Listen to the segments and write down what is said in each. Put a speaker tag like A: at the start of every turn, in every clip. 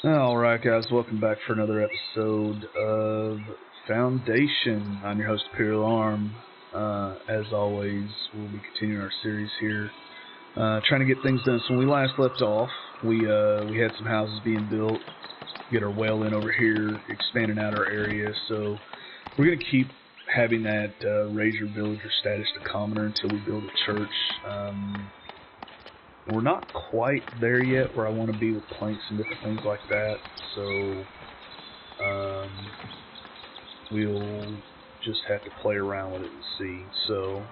A: Alright guys, welcome back for another episode of Foundation. I'm your host, Imperial Arm. As always, we'll be continuing our series here, trying to get things done. So when we last left off, we had some houses being built, get our well in over here, expanding out our area. So we're going to keep having that raise your villager status to commoner until we build a church. We're not quite there yet where I want to be with planks and different things like that, so we'll just have to play around with it and see. So,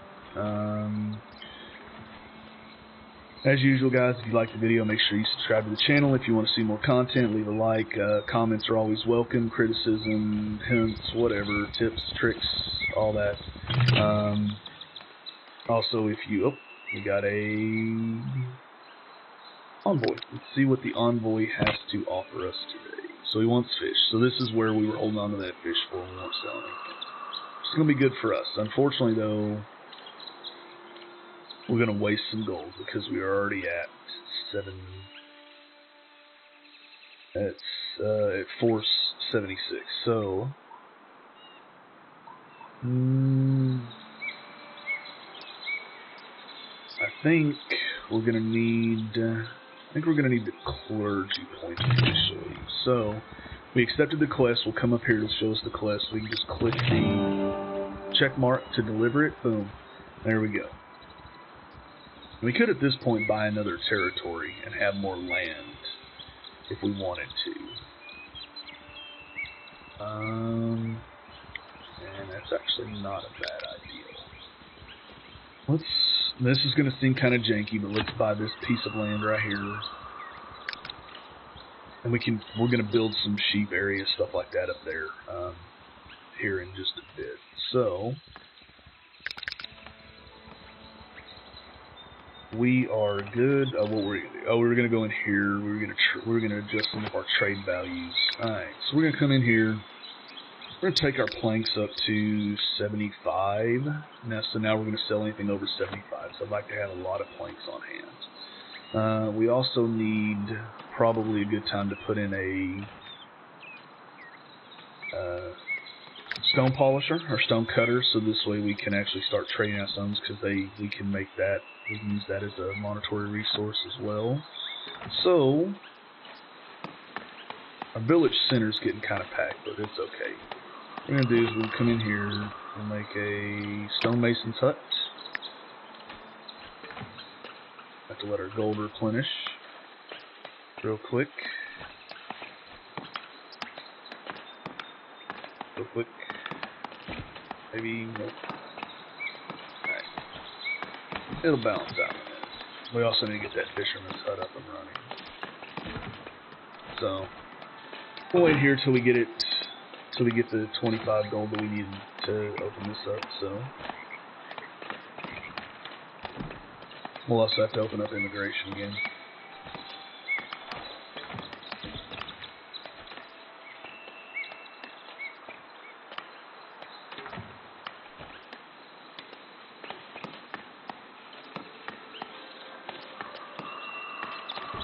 A: as usual guys, if you like the video, make sure you subscribe to the channel. If you want to see more content, leave a like. Comments are always welcome, criticism, hints, whatever, tips, tricks, all that. Also, if you... we got a envoy. Let's see what the envoy has to offer us today. So he wants fish. So this is where we were holding on to that fish for. We won't sell anything. It's going to be good for us. Unfortunately, though, we're going to waste some gold because we are already at 476. So, I think we're going to need... the clergy point initially. So, we accepted the quest. We'll come up here to show us the quest. We can just click the check mark to deliver it. Boom. There we go. We could at this point buy another territory and have more land if we wanted to. And that's actually not a bad idea. This is going to seem kind of janky, but let's buy this piece of land right here. And we're going to build some sheep areas, stuff like that up there, here in just a bit. So, we are good. What were we going to do? Oh, we were going to go in here. We're going to adjust some of our trade values. Alright, so we're going to come in here. We're going to take our planks up to 75. So now we're going to sell anything over 75. So I'd like to have a lot of planks on hand. We also need probably a good time to put in a stone polisher or stone cutter. So this way we can actually start trading out stones because we can make that. We can use that as a monetary resource as well. So our village center's getting kind of packed, but it's okay. What we're going to do is we'll come in here and make a stonemason's hut. Have to let our gold replenish real quick. Real quick. Maybe, nope. Alright. It'll balance out in a minute. We also need to get that fisherman's hut up and running. So, we'll wait here till we get it. So we get the 25 gold that we need to open this up, so we'll also have to open up immigration again.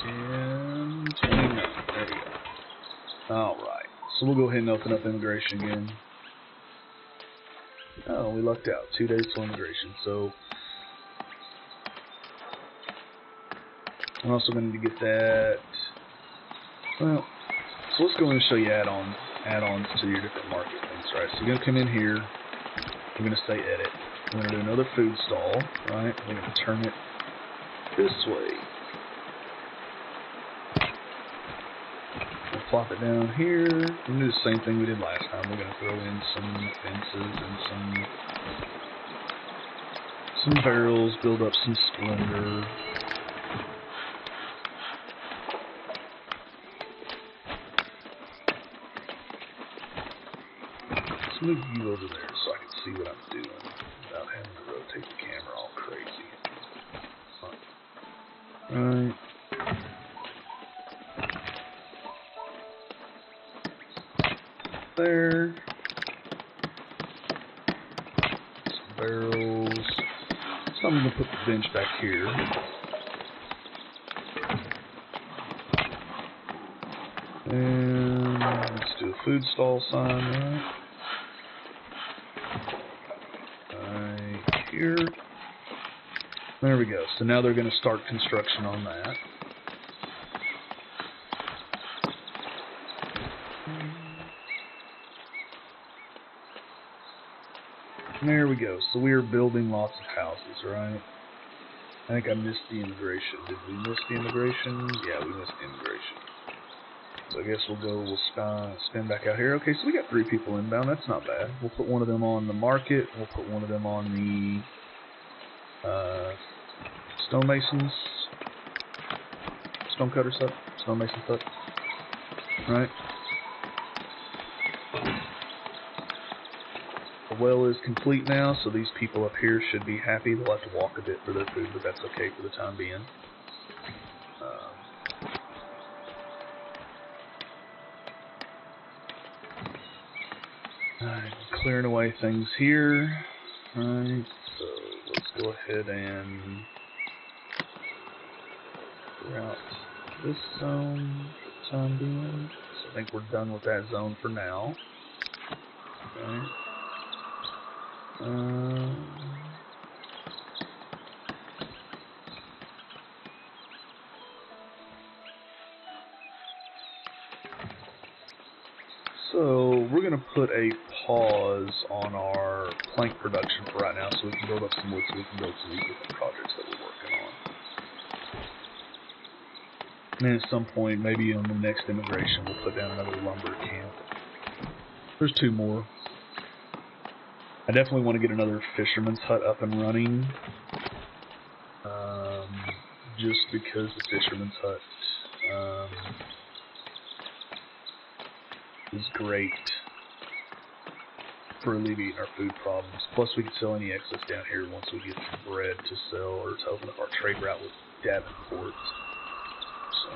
A: And 29, there we go. Alright. So we'll go ahead and open up immigration again. Oh, we lucked out. 2 days till immigration. So I'm also going to need to get that. Well, so let's go in and show you add-ons to your different market things. Right. So you're going to come in here. We're going to say edit. We're going to do another food stall. Right. We're going to turn it this way. Plop it down here. We're going to do the same thing we did last time. We're going to throw in some fences and some barrels, build up some splendor. Let's move you over there so I can see what I'm doing without having to rotate the camera all crazy. Alright. There. Some barrels. So I'm going to put the bench back here. And let's do a food stall sign right here. There we go. So now they're going to start construction on that. There we go. So we are building lots of houses, right? I think I missed the immigration. Did we miss the immigration? Yeah, we missed the immigration. So I guess we'll spin back out here. Okay, so we got 3 people inbound. That's not bad. We'll put one of them on the market. We'll put one of them on the stonemasons. Stonecutters hut. Stonemasons hut. Right. The well is complete now, so these people up here should be happy. They'll have to walk a bit for their food, but that's okay for the time being. Alright, clearing away things here. Alright, so let's go ahead and clear out this zone for the time being. So I think we're done with that zone for now. Okay. So we're going to put a pause on our plank production for right now so we can build up some wood so we can build some of these different projects that we're working on. And then at some point, maybe on the next immigration, we'll put down another lumber camp. There's 2 more. I definitely want to get another fisherman's hut up and running. Just because the fisherman's hut is great for alleviating our food problems. Plus, we can sell any excess down here once we get some bread to sell or to open up our trade route with Davenport. So,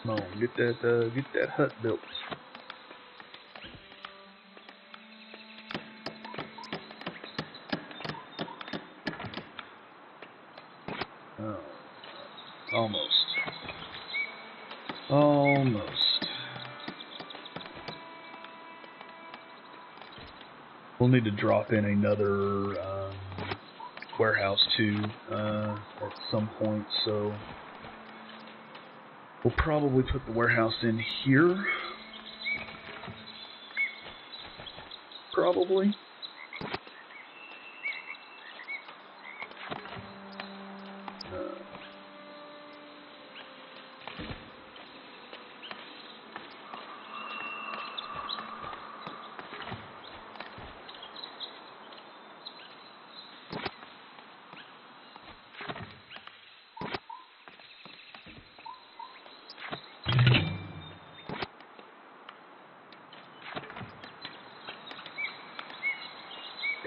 A: come on, get that hut built. Oh, almost. We'll need to drop in another warehouse too at some point, so we'll probably put the warehouse in here. Probably.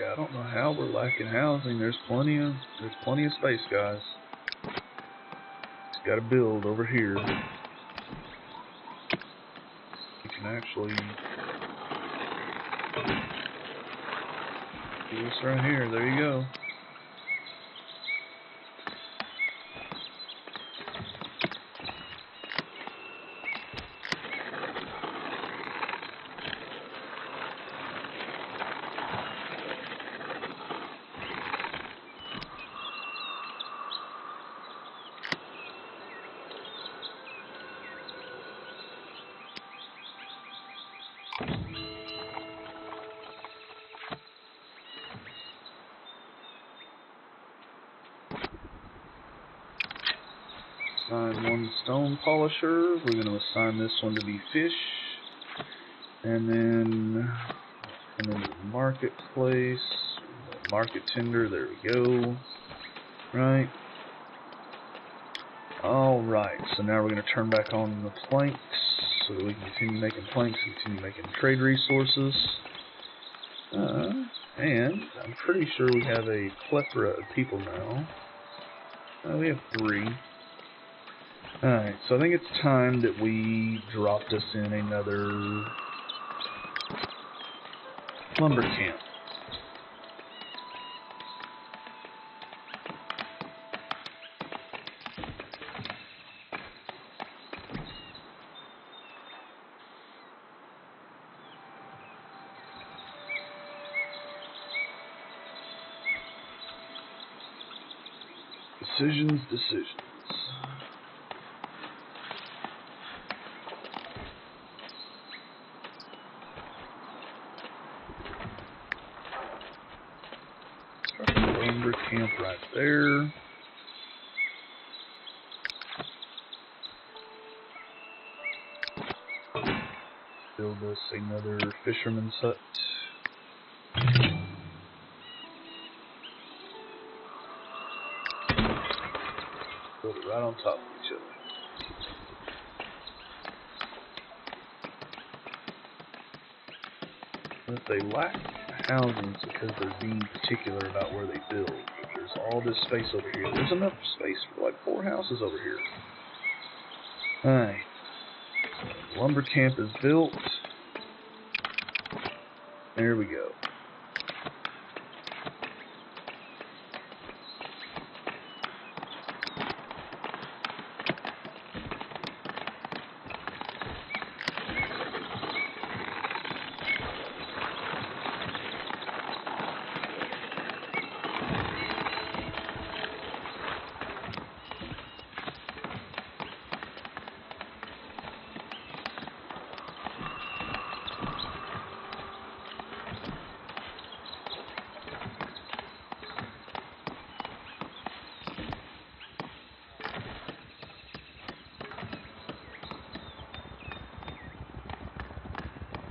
A: I don't know how we're lacking housing. There's plenty of space, guys. Just gotta build over here. You can actually do this right here. There you go. Assign one stone polisher. We're going to assign this one to be fish. And then come into the marketplace. Market tender. There we go. Right. Alright, so now we're going to turn back on the planks so that we can continue making planks and continue making trade resources. And I'm pretty sure we have a plethora of people now. We have 3. Alright, so I think it's time that we dropped us in another lumber camp. Decisions. Start the lumber camp right there. Build us another fisherman's hut. Build it right on top of each other. If they lack housing, it's because they're being particular about where they build. There's all this space over here. There's enough space for like 4 houses over here. Alright. Lumber camp is built. There we go.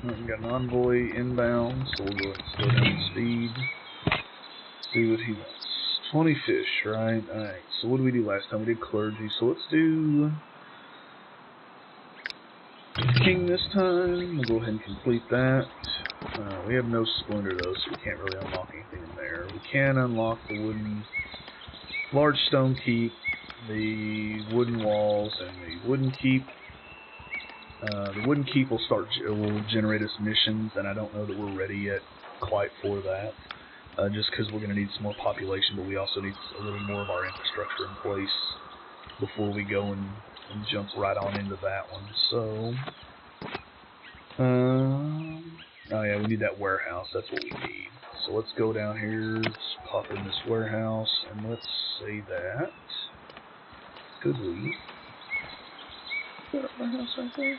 A: We got an envoy inbound, so we'll go ahead and slow down the speed. See what he wants. 20 fish, right? Alright, so what did we do last time? We did clergy, so let's do king this time. We'll go ahead and complete that. We have no splendor though, so we can't really unlock anything in there. We can unlock the wooden, large stone keep, the wooden walls, and the wooden keep. The wooden keep will generate us missions, and I don't know that we're ready yet quite for that. Just because we're going to need some more population, but we also need a little more of our infrastructure in place before we go and jump right on into that one. So, oh yeah, we need that warehouse. That's what we need. So let's go down here, let's pop in this warehouse, and let's say that. Could we? Is that a warehouse right there?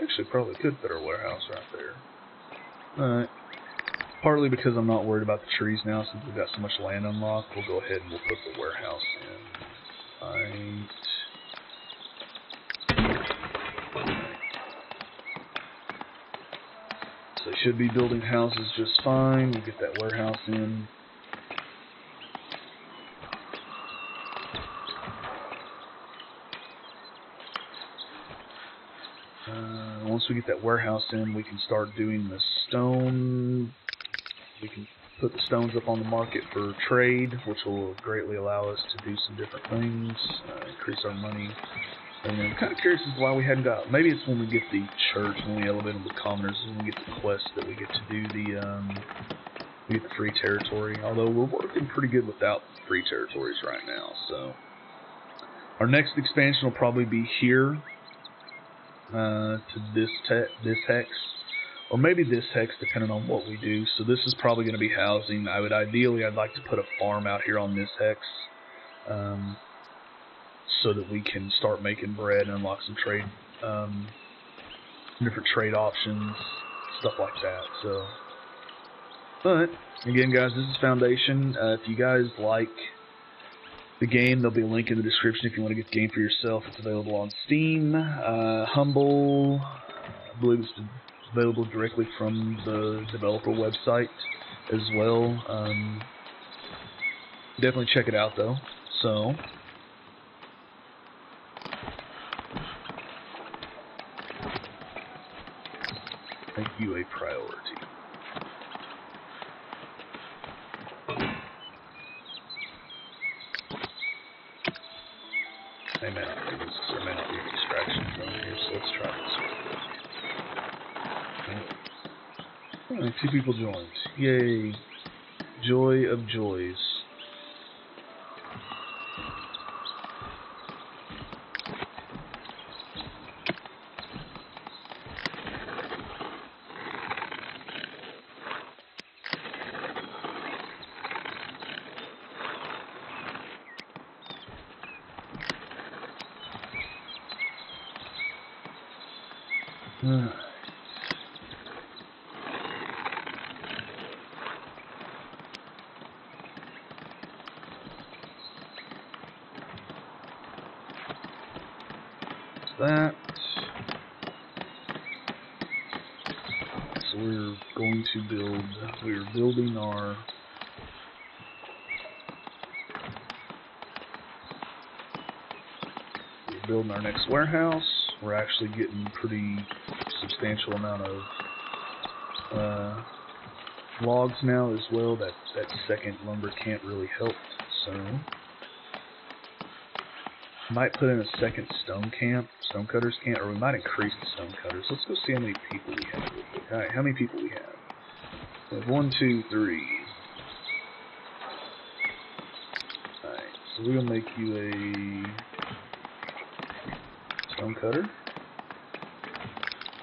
A: Actually, probably could put our warehouse right there. Alright. Partly because I'm not worried about the trees now, since we've got so much land unlocked, we'll go ahead and we'll put the warehouse in. Right. So they should be building houses just fine. We'll get that warehouse in. Once we get that warehouse in, we can start doing the stone. We can put the stones up on the market for trade, which will greatly allow us to do some different things, increase our money. And then I'm kind of curious as to why we hadn't got. Maybe it's when we get the church, when we elevate them to commoners, when we get the quest that we get to do we get the free territory. Although we're working pretty good without free territories right now. So our next expansion will probably be here. To this hex, or maybe this hex, depending on what we do. So this is probably going to be housing. I'd like to put a farm out here on this hex, so that we can start making bread and unlock some trade, different trade options, stuff like that. So, but again, guys, this is Foundation. If you guys like the game, there'll be a link in the description if you want to get the game for yourself. It's available on Steam, Humble. I believe it's available directly from the developer website as well. Definitely check it out though. So, make you a priority. There may not be a distraction zone here, so let's try this. Alright, 2 people joined. Yay. Joy of joys. Alright. That. So we're going to build, we're building our next warehouse. We're actually getting pretty substantial amount of logs now as well. That second lumber camp really helped, so might put in a second stone cutters camp, or we might increase the stone cutters. Let's go see how many people we have real quick. Alright, how many people we have? We have 1, 2, 3. Alright, so we're gonna make you a stone cutter.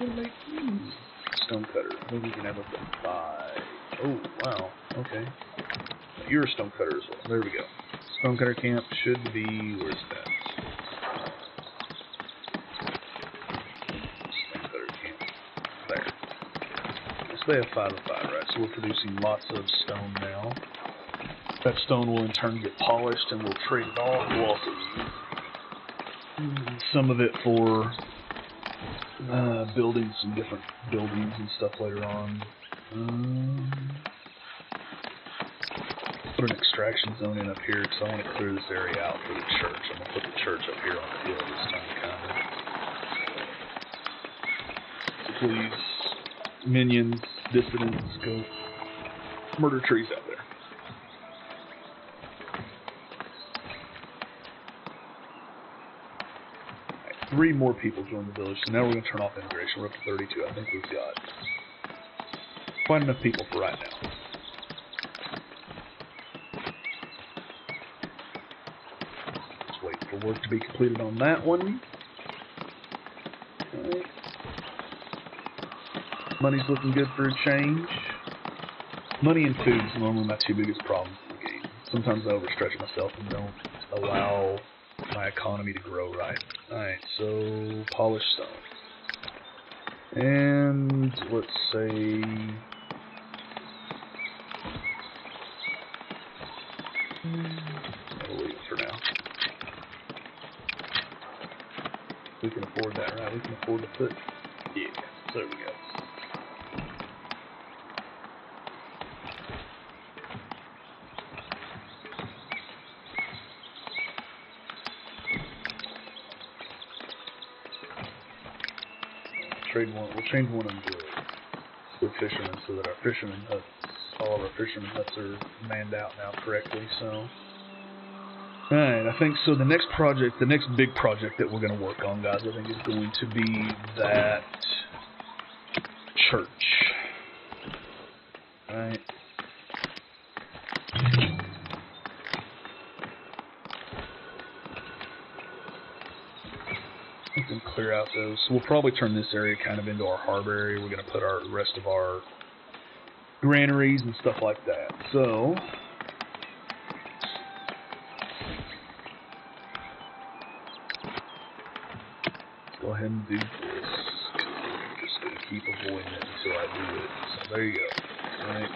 A: We'll make you stone cutter. I think we can have up to 5. Oh, wow. Okay. You're a stone cutter as well. There we go. Stone cutter camp should be, where's that? Stone cutter camp. There. So they have 5 and 5, right? So we're producing lots of stone now. That stone will in turn get polished and we'll trade it off. We'll also use some of it for building some different buildings and stuff later on. Put an extraction zone in up here because I want to clear this area out for the church. I'm going to put the church up here on the hill this time, kind of. So please, minions, dissidents, go murder trees out there. Right, 3 more people joined the village, so now we're going to turn off immigration. We're up to 32. I think we've got quite enough people for right now. For work to be completed on that one. Right. Money's looking good for a change. Money and food is normally my 2 biggest problems in the game. Sometimes I overstretch myself and don't allow my economy to grow right. Alright, so polished stone. And let's say we'll leave it for now. We can afford that, right? We can afford to put... Yeah, there we go. We'll change one of them to fishermen so that our fishermen huts, all of our fishermen huts are manned out now correctly, so... Alright, I think so. The next project, the next big project that we're going to work on, guys, I think is going to be that church. Alright. We can clear out those. So we'll probably turn this area kind of into our harbor area. We're going to put our rest of our granaries and stuff like that. So... go ahead and do this. I'm just going to keep avoiding it until I do it. So there you go. Right.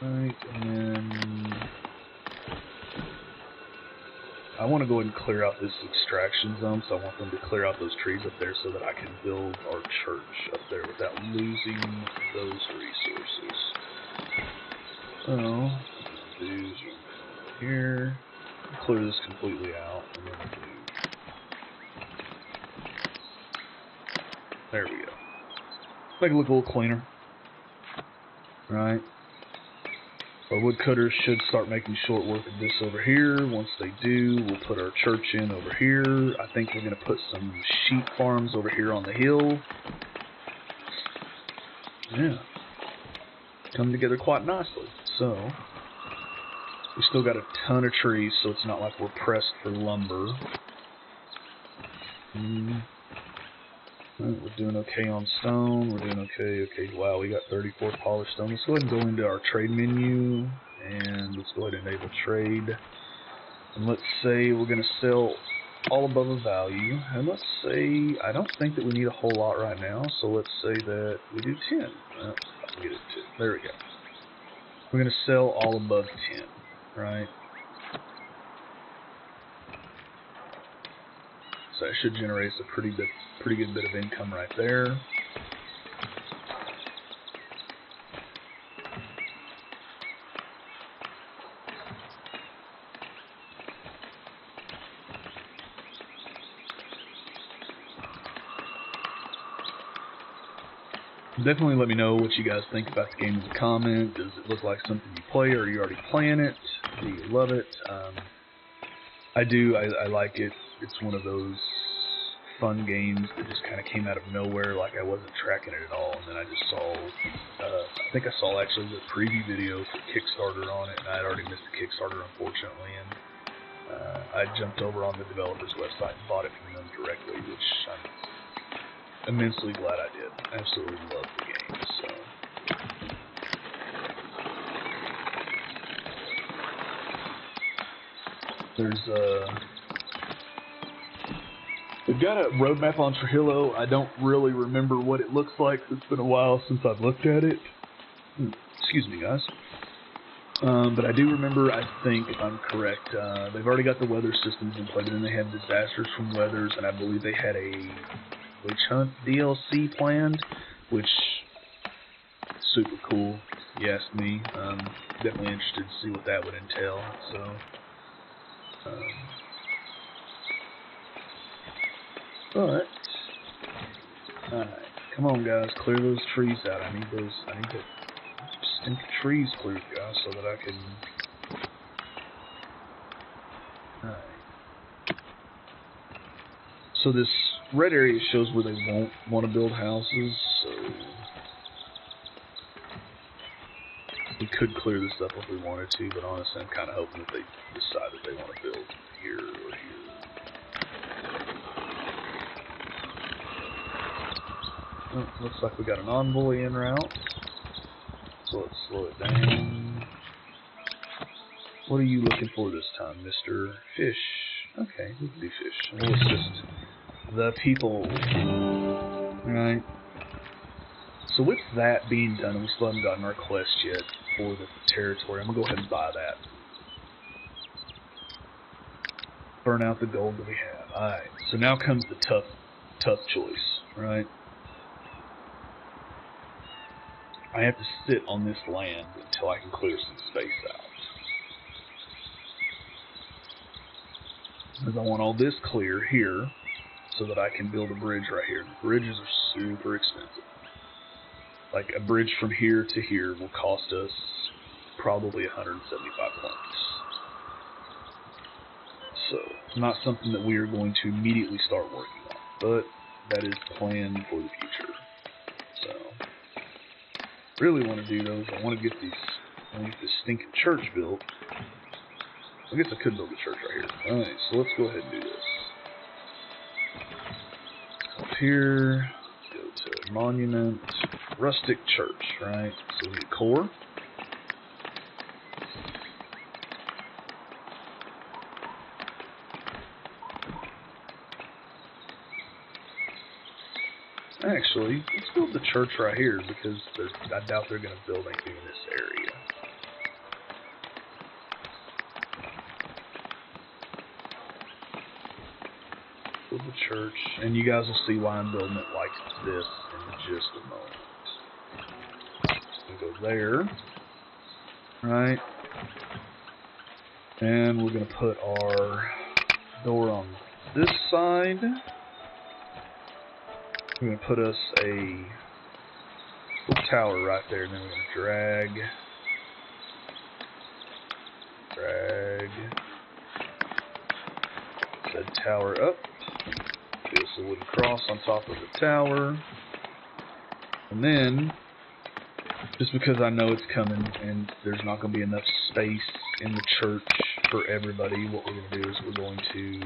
A: Right, and then I want to go ahead and clear out this extraction zone, so I want them to clear out those trees up there so that I can build our church up there without losing those resources. So, what I'm going to do is here, clear this completely out, and then we'll do... There we go. Make it look a little cleaner. Right. Our woodcutters should start making short work of this over here. Once they do, we'll put our church in over here. I think we're going to put some sheep farms over here on the hill. Yeah. Come together quite nicely. So, we still got a ton of trees, so it's not like we're pressed for lumber. We're doing okay on stone. We're doing okay. Okay, wow, we got 34 polished stone. Let's go ahead and go into our trade menu, and let's go ahead and enable trade. And let's say we're going to sell all above a value. And let's say, I don't think that we need a whole lot right now, so let's say that we do 10. Well, I'll get it to, there we go. We're going to sell all above 10, right? So that should generate us a pretty good bit of income right there. Definitely let me know what you guys think about the game in the comment. Does it look like something you play, or are you already playing it? Do you love it? I do. I like it. It's one of those fun games that just kind of came out of nowhere. Like, I wasn't tracking it at all, and then I just saw, I think I saw actually the preview video for Kickstarter on it, and I had already missed the Kickstarter, unfortunately, and I jumped over on the developer's website and bought it from them directly, which I'm immensely glad I did. I absolutely love the game, so. We've got a roadmap on Trujillo. I don't really remember what it looks like. It's been a while since I've looked at it. Excuse me, guys. But I do remember, I think, if I'm correct, they've already got the weather systems in place, and then they have disasters from weathers, and I believe they had a witch hunt DLC planned, which super cool, if you ask me. Definitely interested to see what that would entail. So, but alright, come on, guys, clear those trees out. I need the stinking trees cleared, guys, so that I can. Alright. So this red area shows where they won't want to build houses, so we could clear this up if we wanted to, but honestly I'm kind of hoping that they decide that they want to build here or here. Oh, looks like we got an envoy en route, so let's slow it down. What are you looking for this time, Mr. Fish? Okay, we can do fish. We'll assist the people. Alright. So with that being done, we still haven't gotten our quest yet for the territory. I'm going to go ahead and buy that. Burn out the gold that we have. Alright, so now comes the tough choice, right? I have to sit on this land until I can clear some space out. Because I want all this clear here, so that I can build a bridge right here. The bridges are super expensive. Like, a bridge from here to here will cost us probably 175 points. So, it's not something that we are going to immediately start working on, but that is planned for the future. So, really want to do those. I want to get this stinking church built. I guess I could build a church right here. Alright, so let's go ahead and do this. Up here, go to monument, rustic church, right? So we get core. Actually, let's build the church right here, because I doubt they're going to build anything in this area. Build the church, and you guys will see why I'm building it like this in just a moment. We'll go there, right? And we're going to put our door on this side. We're going to put us a little tower right there, and then we're going to drag said tower up. Do us a wooden cross on top of the tower. And then, just because I know it's coming and there's not going to be enough space in the church for everybody, what we're going to do is we're going to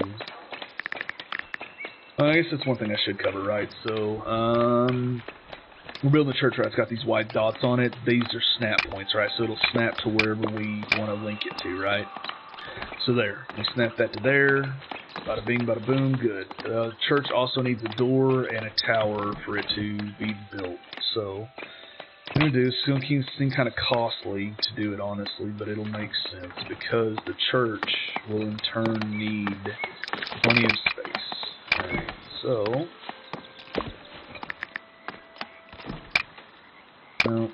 A: I guess that's one thing I should cover, right? So, we're building a church, right? It's got these white dots on it. These are snap points, right? So it'll snap to wherever we want to link it to, right? So there, we snap that to there. Bada bing, bada boom, good. The church also needs a door and a tower for it to be built. So, what I'm going to do is it's going to keep this thing kind of costly to do it, honestly, but it'll make sense because the church will in turn need plenty of space. Alright, so, no,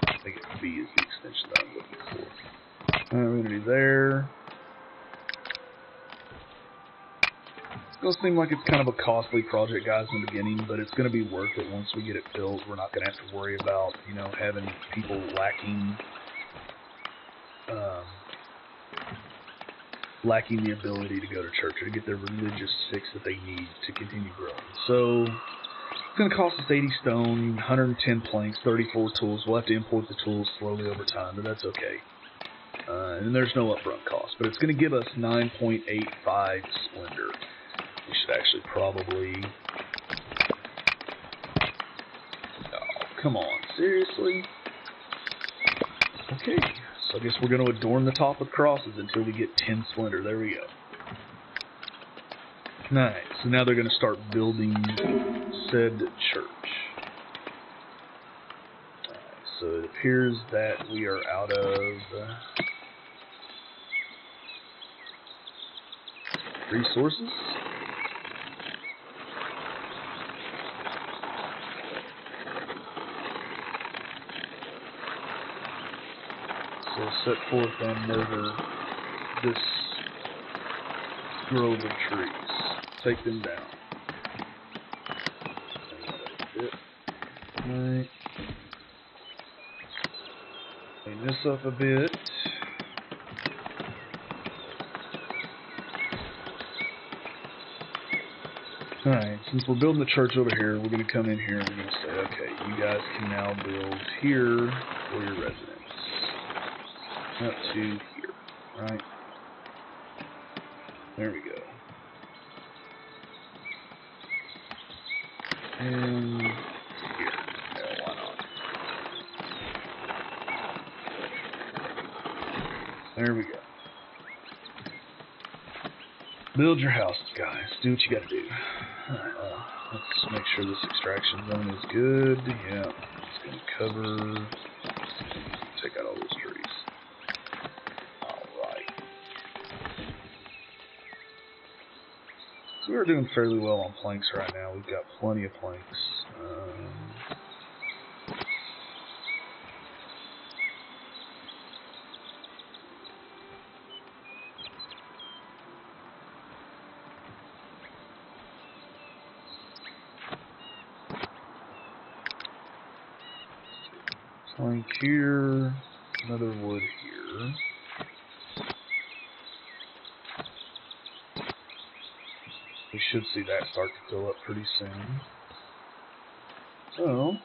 A: I think B is the extension that I'm looking for. Alright, we're going to do there. It's going to seem like it's kind of a costly project, guys, in the beginning, but it's going to be worth it once we get it built. We're not going to have to worry about, you know, having people lacking the ability to go to church or to get their religious fix that they need to continue growing. So, it's going to cost us 80 stone, 110 planks, 34 tools. We'll have to import the tools slowly over time, but that's okay. And there's no upfront cost, but it's going to give us 9.85 splendor. We should actually probably... Oh, come on. Seriously? Okay. So I guess we're going to adorn the top with crosses until we get 10 splendor. There we go. Nice. So now they're going to start building said church. So it appears that we are out of resources. So set forth and murder this grove of trees. Take them down. Right. Clean this up a bit. Alright, since we're building the church over here, we're going to come in here and we're going to say, okay, you guys can now build here for your residence. Up to here, right? There we go. And here. Yeah, why not? There we go. Build your houses, guys. Do what you gotta do. Alright, let's make sure this extraction zone is good. Yeah, it's gonna cover... Take out all those trees. So we're doing fairly well on planks right now. We've got plenty of planks. Plank here, another wood here. We should see that start to fill up pretty soon. So,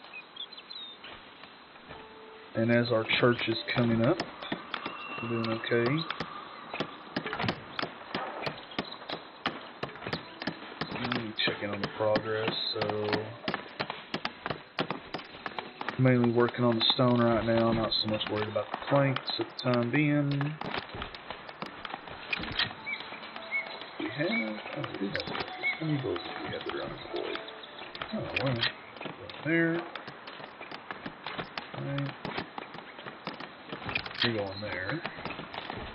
A: and as our church is coming up, we're doing okay. Checking on the progress, so mainly working on the stone right now, not so much worried about the planks at the time being. We have, we do have workers. How many builders do we have that are unemployed? Oh, well, there. Right. You're going there.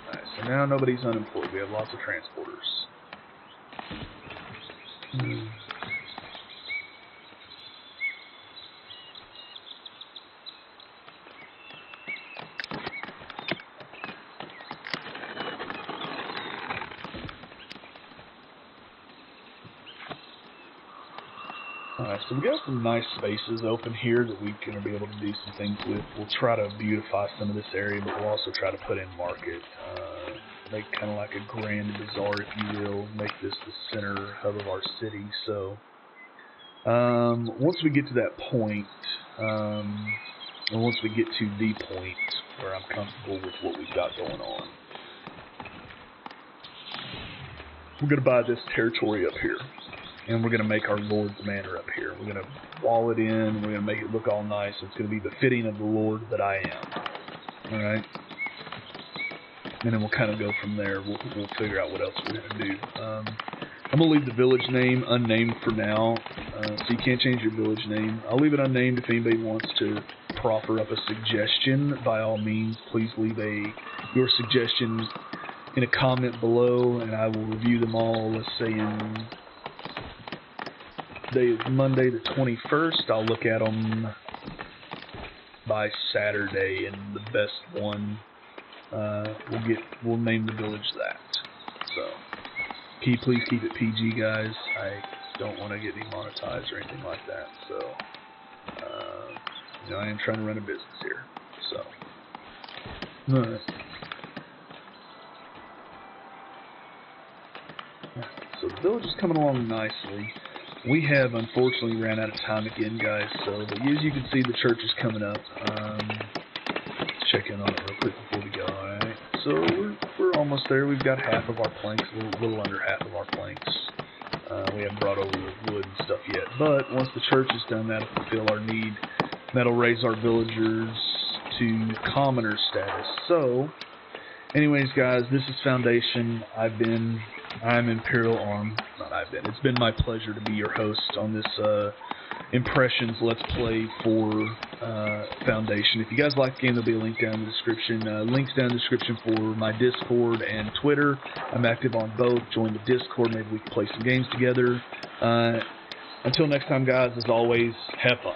A: Alright, so now nobody's unemployed. We have lots of transporters. Alright, so we got some nice spaces open here that we're going to be able to do some things with. We'll try to beautify some of this area, but we'll also try to put in market. Make kind of like a grand bazaar, if you will. Make this the center hub of our city. So, once we get to that point, and once we get to the point where I'm comfortable with what we've got going on, we're going to buy this territory up here. and we're going to make our Lord's Manor up here. We're going to wall it in. We're going to make it look all nice. It's going to be befitting of the Lord that I am. All right? And then we'll kind of go from there. We'll figure out what else we're going to do. I'm going to leave the village name unnamed for now, so you can't change your village name. I'll leave it unnamed. If anybody wants to proffer up a suggestion, by all means, please leave your suggestions in a comment below, and I will review them all. Let's say today is Monday the 21st. I'll look at them by Saturday, and the best one we'll name the village that. So please keep it PG, guys. I don't want to get demonetized or anything like that. So I am trying to run a business here. So so the village is coming along nicely. We have unfortunately ran out of time again, guys. So, but as you can see, the church is coming up. Let's check in on it real quick before we go. All right. So we're almost there. We've got half of our planks, a little under half of our planks. We haven't brought over the wood and stuff yet. But once the church is done, that'll fulfill our need. That'll raise our villagers to commoner status. So, anyways, guys, this is Foundation. I'm Imperial Arm. It's been my pleasure to be your host on this Impressions Let's Play for Foundation. If you guys like the game, there'll be a link down in the description. Links down in the description for my Discord and Twitter. I'm active on both. Join the Discord. Maybe we can play some games together. Until next time, guys, as always, have fun.